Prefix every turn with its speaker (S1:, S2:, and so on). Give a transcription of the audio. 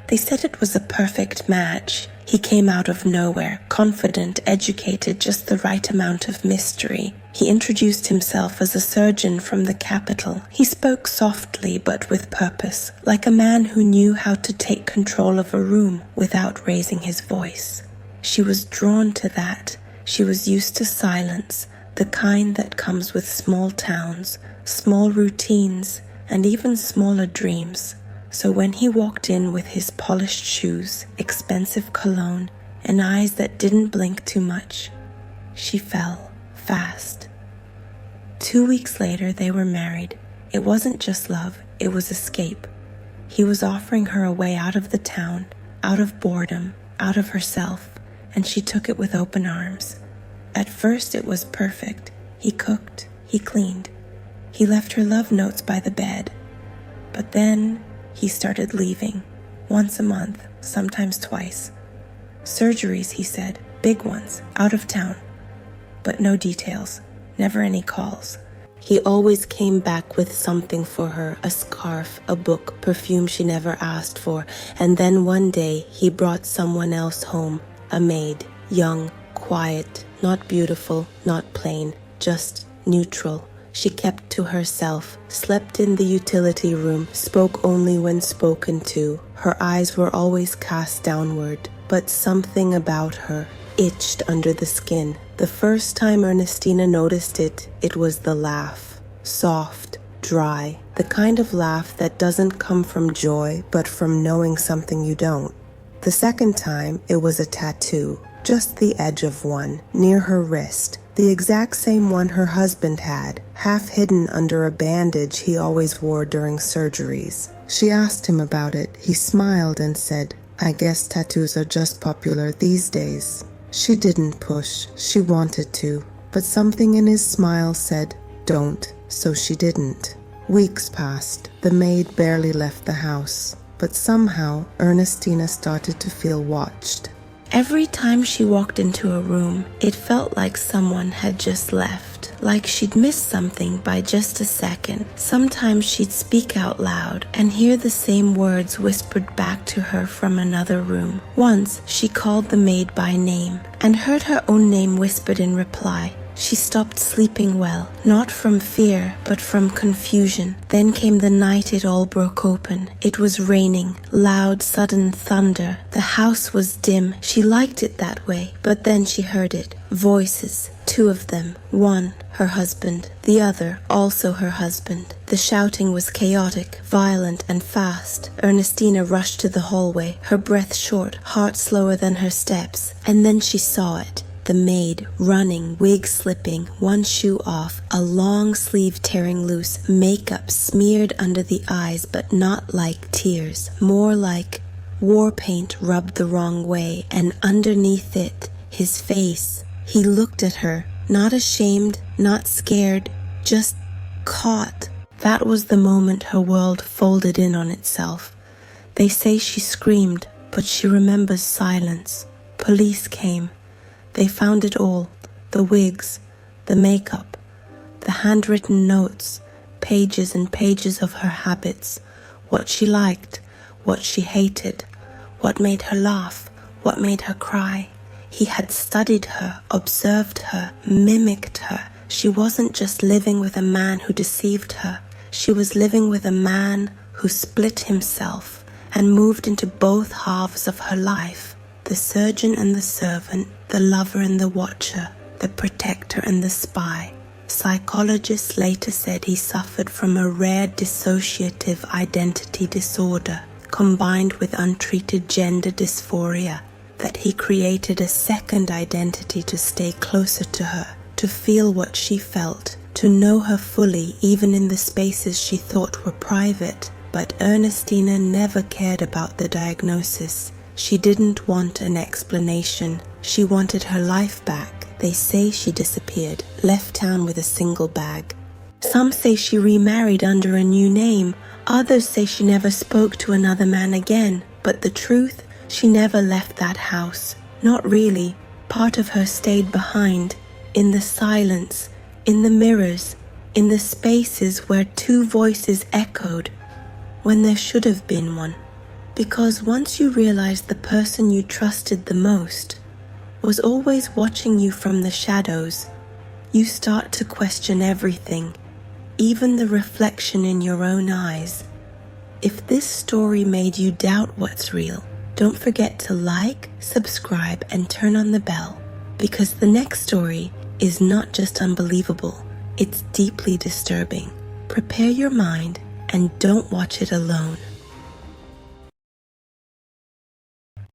S1: They said it was a perfect match. He came out of nowhere, confident, educated, just the right amount of mystery. He introduced himself as a surgeon from the capital. He spoke softly but with purpose, like a man who knew how to take control of a room without raising his voice. She was drawn to that. She was used to silence, the kind that comes with small towns, small routines, and even smaller dreams. So when he walked in with his polished shoes, expensive cologne, and eyes that didn't blink too much, she fell fast. 2 weeks later, they were married. It wasn't just love, it was escape. He was offering her a way out of the town, out of boredom, out of herself, and she took it with open arms. At first it was perfect. He cooked, he cleaned. He left her love notes by the bed. But then he started leaving, once a month, sometimes twice. Surgeries, he said, big ones, out of town. But no details, never any calls. He always came back with something for her, a scarf, a book, perfume she never asked for, and then one day he brought someone else home, a maid, young, quiet, not beautiful, not plain, just neutral. She kept to herself, slept in the utility room, spoke only when spoken to. Her eyes were always cast downward, but something about her itched under the skin. The first time Ernestina noticed it, it was the laugh. Soft, dry, the kind of laugh that doesn't come from joy, but from knowing something you don't. The second time, it was a tattoo, just the edge of one, near her wrist. The exact same one her husband had, half hidden under a bandage he always wore during surgeries. She asked him about it. He smiled and said, "I guess tattoos are just popular these days." She didn't push. She wanted to. But something in his smile said, "Don't," so she didn't. Weeks passed. The maid barely left the house. But somehow, Ernestina started to feel watched. Every time she walked into a room, it felt like someone had just left, like she'd missed something by just a second. Sometimes she'd speak out loud and hear the same words whispered back to her from another room. Once, she called the maid by name and heard her own name whispered in reply. She stopped sleeping well, not from fear, but from confusion. Then came the night it all broke open. It was raining, loud, sudden thunder. The house was dim. She liked it that way, but then she heard it. Voices, 2 of them. One, her husband. The other, also her husband. The shouting was chaotic, violent, and fast. Ernestina rushed to the hallway, her breath short, heart slower than her steps. And then she saw it. The maid, running, wig slipping, one shoe off, a long sleeve tearing loose, makeup smeared under the eyes, but not like tears, more like war paint rubbed the wrong way, and underneath it, his face. He looked at her, not ashamed, not scared, just caught. That was the moment her world folded in on itself. They say she screamed, but she remembers silence. Police came. They found it all, the wigs, the makeup, the handwritten notes, pages and pages of her habits, what she liked, what she hated, what made her laugh, what made her cry. He had studied her, observed her, mimicked her. She wasn't just living with a man who deceived her. She was living with a man who split himself and moved into both halves of her life. The surgeon and the servant, the lover and the watcher, the protector and the spy. Psychologists later said he suffered from a rare dissociative identity disorder combined with untreated gender dysphoria, that he created a second identity to stay closer to her, to feel what she felt, to know her fully even in the spaces she thought were private. But Ernestina never cared about the diagnosis. She didn't want an explanation. She wanted her life back. They say she disappeared, left town with a single bag. Some say she remarried under a new name. Others say she never spoke to another man again. But the truth, she never left that house. Not really. Part of her stayed behind, in the silence, in the mirrors, in the spaces where 2 voices echoed when there should have been one. Because once you realize the person you trusted the most was always watching you from the shadows, you start to question everything, even the reflection in your own eyes. If this story made you doubt what's real, don't forget to like, subscribe, and turn on the bell, because the next story is not just unbelievable, it's deeply disturbing. Prepare your mind and don't watch it alone.